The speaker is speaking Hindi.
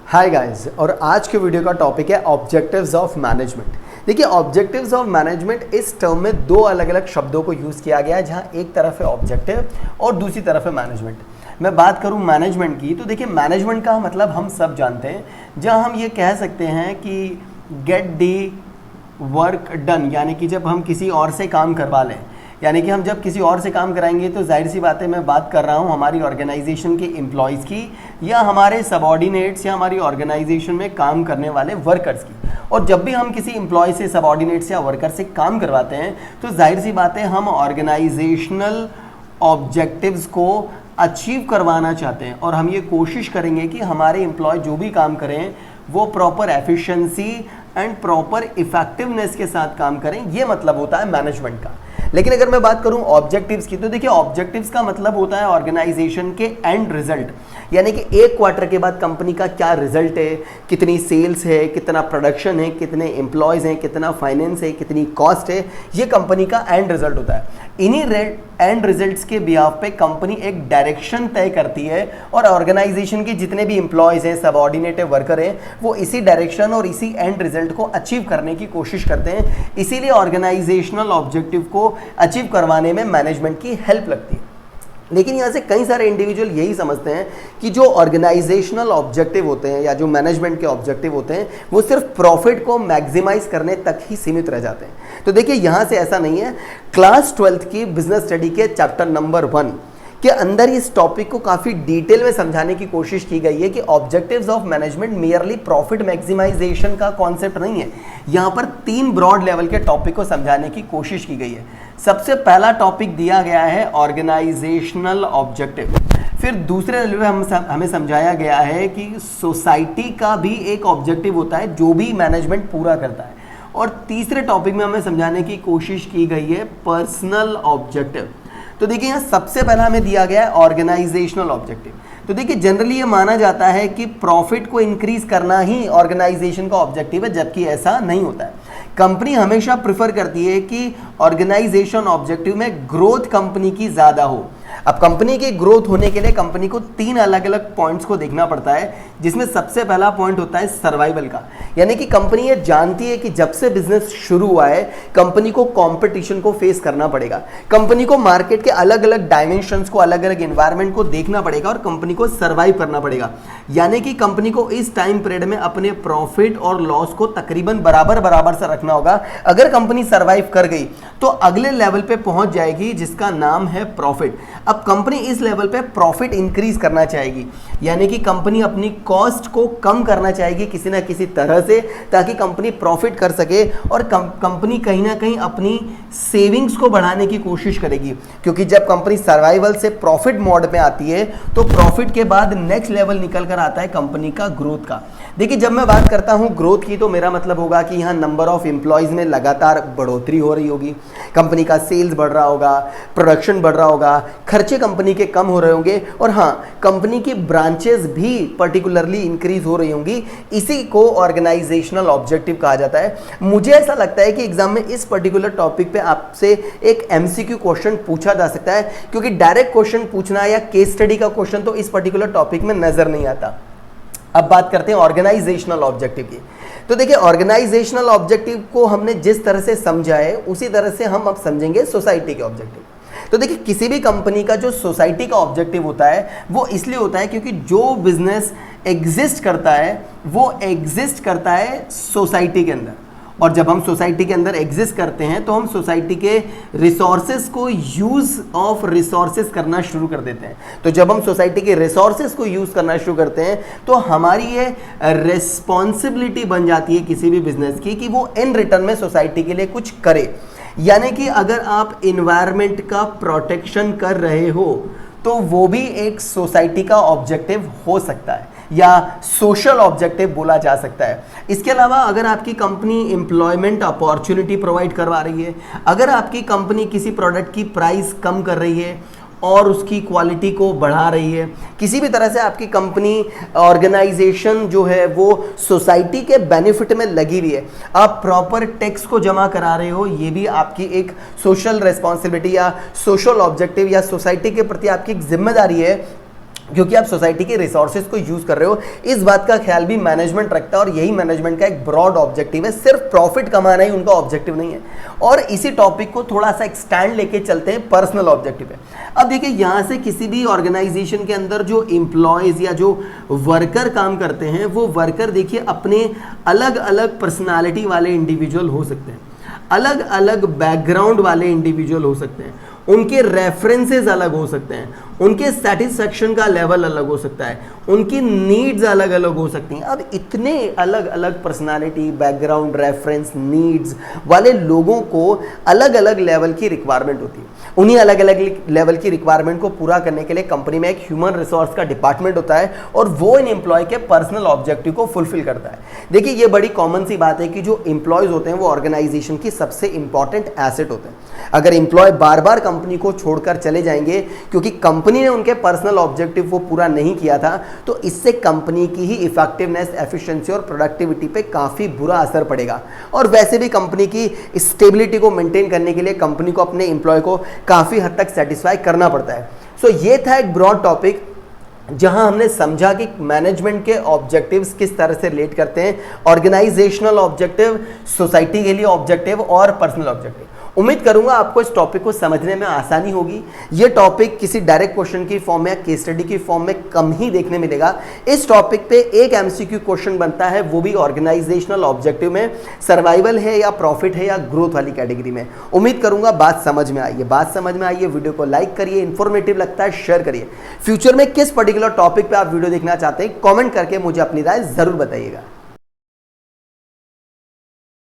हाय गाइस, और आज के वीडियो का टॉपिक है ऑब्जेक्टिव्स ऑफ मैनेजमेंट। देखिए, ऑब्जेक्टिव्स ऑफ मैनेजमेंट इस टर्म में दो अलग अलग शब्दों को यूज़ किया गया है, जहां एक तरफ है ऑब्जेक्टिव और दूसरी तरफ है मैनेजमेंट। मैं बात करूं मैनेजमेंट की, तो देखिए मैनेजमेंट का मतलब हम सब जानते हैं, जहां हम ये कह सकते हैं कि गेट दी वर्क डन, यानी कि जब हम किसी और से काम करवा लें, यानी कि हम जब किसी और से काम कराएंगे तो जाहिर सी बात है मैं बात कर रहा हूँ हमारी ऑर्गेनाइजेशन के एम्प्लॉयज़ की या हमारे सबऑर्डिनेट्स या हमारी ऑर्गेनाइजेशन में काम करने वाले वर्कर्स की। और जब भी हम किसी एम्प्लॉय से, सबऑर्डिनेट या वर्कर से काम करवाते हैं तो जाहिर सी बात है हम ऑर्गेनाइजेशनल ऑब्जेक्टिव्स को अचीव करवाना चाहते हैं, और हम ये कोशिश करेंगे कि हमारे एम्प्लॉय जो भी काम करें वो proper efficiency and proper effectiveness के साथ काम करें। ये मतलब होता है मैनेजमेंट का। लेकिन अगर मैं बात करूं ऑब्जेक्टिव्स की, तो देखिए ऑब्जेक्टिव्स का मतलब होता है ऑर्गेनाइजेशन के एंड रिजल्ट, यानी कि एक क्वार्टर के बाद कंपनी का क्या रिजल्ट है, कितनी सेल्स है, कितना प्रोडक्शन है, कितने एम्प्लॉयज हैं, कितना फाइनेंस है, कितनी कॉस्ट है, ये कंपनी का एंड रिजल्ट होता है। इन्हीं एंड रिजल्ट्स के बिहाफ पे कंपनी एक डायरेक्शन तय करती है और ऑर्गेनाइजेशन के जितने भी एम्प्लॉयज हैं, सबऑर्डिनेट वर्कर हैं, वो इसी डायरेक्शन और इसी एंड रिजल्ट को अचीव करने की कोशिश करते हैं। इसीलिए ऑर्गेनाइजेशनल ऑब्जेक्टिव को अचीव करवाने में मैनेजमेंट की हेल्प लगती है। लेकिन यहाँ से कई सारे इंडिविजुअल यही समझते हैं कि जो ऑर्गेनाइजेशनल ऑब्जेक्टिव होते हैं या जो मैनेजमेंट के ऑब्जेक्टिव होते हैं वो सिर्फ प्रॉफिट को मैक्सिमाइज करने तक ही सीमित रह जाते हैं। तो देखिए यहाँ से ऐसा नहीं है। क्लास 12th की बिजनेस स्टडी के चैप्टर नंबर 1 के अंदर इस टॉपिक को काफ़ी डिटेल में समझाने की कोशिश की गई है कि objectives of management merely profit maximisation का कॉन्सेप्ट नहीं है। यहाँ पर 3 ब्रॉड लेवल के टॉपिक को समझाने की कोशिश की गई है। सबसे पहला टॉपिक दिया गया है ऑर्गेनाइजेशनल ऑब्जेक्टिव। फिर दूसरे लेवल में हमें समझाया गया है कि सोसाइटी का भी एक ऑब्जेक्टिव होता है जो भी मैनेजमेंट पूरा करता है। और तीसरे टॉपिक में हमें समझाने की कोशिश की गई है पर्सनल ऑब्जेक्टिव। तो देखिए यहाँ सबसे पहला हमें दिया गया है ऑर्गेनाइजेशनल ऑब्जेक्टिव। तो देखिए जनरली ये माना जाता है कि प्रॉफिट को इंक्रीज करना ही ऑर्गेनाइजेशन का ऑब्जेक्टिव है, जबकि ऐसा नहीं होता है। कंपनी हमेशा प्रेफर करती है कि ऑर्गेनाइजेशन ऑब्जेक्टिव में ग्रोथ कंपनी की ज़्यादा हो। अब कंपनी की ग्रोथ होने के लिए कंपनी को 3 अलग अलग पॉइंट्स को देखना पड़ता है, जिसमें सबसे पहला पॉइंट होता है सर्वाइवल का। यानी कि कंपनी ये जानती है कि जब से बिजनेस शुरू हुआ है कंपनी को कंपटीशन को फेस करना पड़ेगा, कंपनी को मार्केट के अलग अलग डायमेंशंस को, अलग अलग एनवायरनमेंट को देखना पड़ेगा और कंपनी को सर्वाइव करना पड़ेगा। यानी कि कंपनी को इस टाइम पीरियड में अपने प्रॉफिट और लॉस को तकरीबन बराबर से रखना होगा। अगर कंपनी सर्वाइव कर गई तो अगले लेवल पे पहुंच जाएगी जिसका नाम है प्रॉफिट। अब कंपनी इस लेवल पे प्रॉफिट इंक्रीज करना चाहेगी, यानी कि कंपनी अपनी कॉस्ट को कम करना चाहेगी किसी ना किसी तरह से, ताकि कंपनी प्रॉफिट कर सके। और कंपनी कहीं ना कहीं अपनी सेविंग्स को बढ़ाने की कोशिश करेगी, क्योंकि जब कंपनी सर्वाइवल से प्रॉफिट मोड में आती है तो प्रॉफिट के बाद नेक्स्ट लेवल निकल कर आता है कंपनी का ग्रोथ का। देखिए जब मैं बात करता हूं ग्रोथ की तो मेरा मतलब होगा कि यहाँ नंबर ऑफ एम्प्लॉयज में लगातार बढ़ोतरी हो रही होगी, कंपनी का सेल्स बढ़ रहा होगा, प्रोडक्शन बढ़ रहा होगा, खर्चे कंपनी के कम हो रहे होंगे, और हाँ कंपनी की ब्रांचेस भी पर्टिकुलरली इंक्रीज हो रही होंगी। इसी को ऑर्गेनाइजेशनल ऑब्जेक्टिव कहा जाता है। मुझे ऐसा लगता है कि एग्जाम में इस पर्टिकुलर टॉपिक पे आपसे एक एमसीक्यू क्वेश्चन पूछा जा सकता है, क्योंकि डायरेक्ट क्वेश्चन पूछना या केस स्टडी का क्वेश्चन तो इस पर्टिकुलर टॉपिक में नजर नहीं आता। अब बात करते हैं ऑर्गेनाइजेशनल ऑब्जेक्टिव की। तो देखिए ऑर्गेनाइजेशनल ऑब्जेक्टिव को हमने जिस तरह से समझा है उसी तरह से हम अब समझेंगे सोसाइटी के ऑब्जेक्टिव। तो देखिए किसी भी कंपनी का जो सोसाइटी का ऑब्जेक्टिव होता है वो इसलिए होता है क्योंकि जो बिजनेस एग्जिस्ट करता है वो एग्जिस्ट करता है सोसाइटी के अंदर, और जब हम सोसाइटी के अंदर एग्जिस्ट करते हैं तो हम सोसाइटी के रिसोर्सेज को यूज ऑफ रिसोर्सेज करना शुरू कर देते हैं। तो जब हम सोसाइटी के रिसोर्सेज को यूज करना शुरू करते हैं तो हमारी ये रिस्पॉन्सिबिलिटी बन जाती है किसी भी बिजनेस की कि वो इन रिटर्न में सोसाइटी के लिए कुछ करे। यानी कि अगर आप इन्वायरमेंट का प्रोटेक्शन कर रहे हो तो वो भी एक सोसाइटी का ऑब्जेक्टिव हो सकता है या सोशल ऑब्जेक्टिव बोला जा सकता है। इसके अलावा अगर आपकी कंपनी एम्प्लॉयमेंट अपॉर्चुनिटी प्रोवाइड करवा रही है, अगर आपकी कंपनी किसी प्रोडक्ट की प्राइस कम कर रही है और उसकी क्वालिटी को बढ़ा रही है, किसी भी तरह से आपकी कंपनी ऑर्गेनाइजेशन जो है वो सोसाइटी के बेनिफिट में लगी हुई है, आप प्रॉपर टैक्स को जमा करा रहे हो, ये भी आपकी एक सोशल रिस्पॉन्सिबिलिटी या सोशल ऑब्जेक्टिव या सोसाइटी के प्रति आपकी एक जिम्मेदारी है। क्योंकि आप सोसाइटी के रिसोर्सेज को यूज कर रहे हो। इस बात का ख्याल भी मैनेजमेंट रखता है और यही मैनेजमेंट का एक ब्रॉड ऑब्जेक्टिव है। सिर्फ प्रॉफिट कमाना ही उनका ऑब्जेक्टिव नहीं है। और इसी टॉपिक को थोड़ा सा एक्सटैंड लेके चलते हैं, पर्सनल ऑब्जेक्टिव है। अब देखिए, यहां से किसी भी ऑर्गेनाइजेशन के अंदर जो एम्प्लॉयज या जो वर्कर काम करते हैं, वो वर्कर देखिए अपने अलग अलग पर्सनालिटी वाले इंडिविजुअल हो सकते हैं, अलग अलग बैकग्राउंड वाले इंडिविजुअल हो सकते हैं, उनके रेफरेंसेस अलग हो सकते हैं, उनके सेटिस्फैक्शन का लेवल अलग हो सकता है, उनकी नीड्स अलग अलग हो सकती हैं। अब इतने अलग अलग पर्सनालिटी, बैकग्राउंड, रेफरेंस, नीड्स वाले लोगों को अलग अलग लेवल की रिक्वायरमेंट होती है। उन्हीं अलग अलग लेवल की रिक्वायरमेंट को पूरा करने के लिए कंपनी में एक ह्यूमन रिसोर्स का डिपार्टमेंट होता है और वो इन एम्प्लॉय के पर्सनल ऑब्जेक्टिव को फुलफिल करता है। देखिए, ये बड़ी कॉमन सी बात है कि जो एम्प्लॉयज होते हैं वो ऑर्गेनाइजेशन की सबसे इंपॉर्टेंट एसेट होते हैं। अगर एम्प्लॉय बार बार कंपनी को छोड़कर चले जाएंगे क्योंकि कंपनी ने उनके पर्सनल ऑब्जेक्टिव वो पूरा नहीं किया था, तो इससे कंपनी की ही इफेक्टिवनेस, एफिशिएंसी और प्रोडक्टिविटी पे काफ़ी बुरा असर पड़ेगा। और वैसे भी कंपनी की स्टेबिलिटी को मेंटेन करने के लिए कंपनी को अपने एम्प्लॉय को काफ़ी हद तक सेटिस्फाई करना पड़ता है। सो ये था एक ब्रॉड टॉपिक जहां हमने समझा कि मैनेजमेंट के ऑब्जेक्टिव्स किस तरह से रिलेट करते हैं, ऑर्गेनाइजेशनल ऑब्जेक्टिव, सोसाइटी के लिए ऑब्जेक्टिव और पर्सनल ऑब्जेक्टिव। उम्मीद करूंगा आपको इस टॉपिक को समझने में आसानी होगी। ये टॉपिक किसी डायरेक्ट क्वेश्चन की फॉर्म में या केस स्टडी की फॉर्म में कम ही देखने मिलेगा। इस टॉपिक पे एक एमसीक्यू क्वेश्चन बनता है, वो भी ऑर्गेनाइजेशनल ऑब्जेक्टिव में, सर्वाइवल है या प्रॉफिट है या ग्रोथ वाली कैटेगरी में। उम्मीद करूंगा बात समझ में आई है। बात समझ में आई है, वीडियो को लाइक करिए, इन्फॉर्मेटिव लगता है शेयर करिए। फ्यूचर में किस पर्टिकुलर टॉपिक पे आप वीडियो देखना चाहते हैं, कमेंट करके मुझे अपनी राय जरूर बताइएगा।